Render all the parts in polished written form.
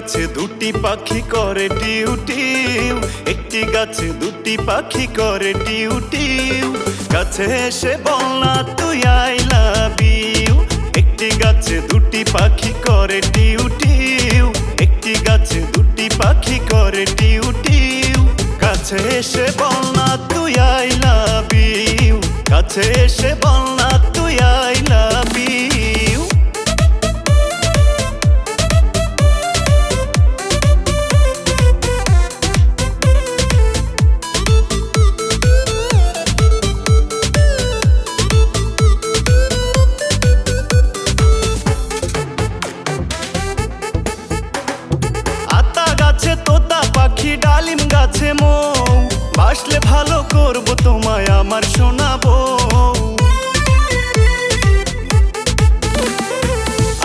গাছে দুটি পাখি করে টিউ টিউ, একটি গাছে দুটি পাখি করে টিউ টিউ। কাছে এসে বল না তুই আই লাভ ইউ। একটি গাছে দুটি পাখি করে টিউ টিউ, একটি গাছে দুটি পাখি করে টিউ টিউ। কাছে এসে বল না তুই আই লাভ ইউ। কাছে এসে বল না তুই আই লাভ ইউ। তোতা পাখি ডালিম গাছে মৌ, বাসলে ভালো করবো তোমায় আমার শোনাবো।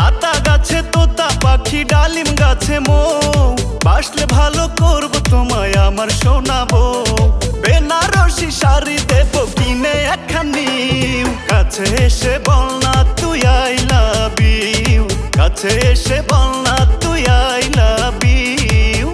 আতা গাছে তোতা পাখি ডালিম গাছে মৌ, বাসলে ভালো করবো তোমায় আমার শোনাবো। বেনারসি শাড়ি দেবো কিনে একখানি, কাছে এসে বল না তুই আই লাভ ইউ। কাছে এসে বল না তুই আই লাভ ইউ।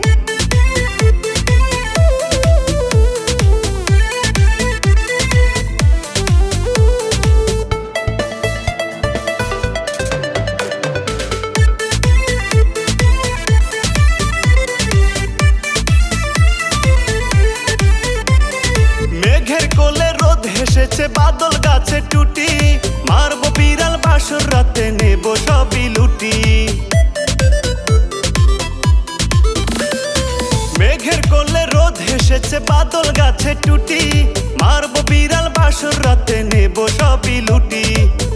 মেঘের কোলে রোদ হেসেছে বাদল গাছে টুটি, মারবো বিড়াল বাসর রাতে নেব সবই লুটি। মেঘের কোলে রোদ হেসেছে বাদল গাছে টুটি, মারবো বিড়াল বাসর রাতে নেব সবই লুটি।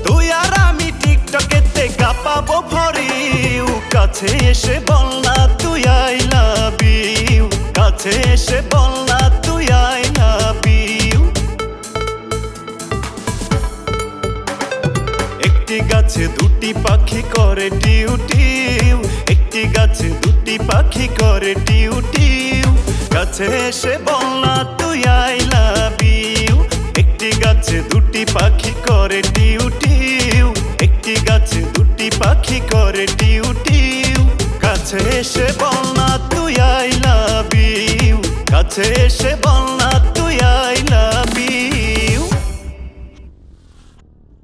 তুই আর আমি টিকটকেতে কাঁপাবো ফর ইউ। কাছে এসে বল না তুই আই লাভ ইউ। কাছে এসে বল না তুই আই লাভ ইউ। একটি গাছে দুটি পাখি করে টিউ টিউ, একটি গাছে দুটি পাখি করে টিউ টিউ। কাছে এসে বল না তুই আই লাভ ইউ। একটি গাছে দুটি পাখি করে টিউ টিউ, একটি গাছে দুটি পাখি করে টিউ টিউ। কাছে এসে বল না তুই আই লাভ ইউ। কাছে এসে বল না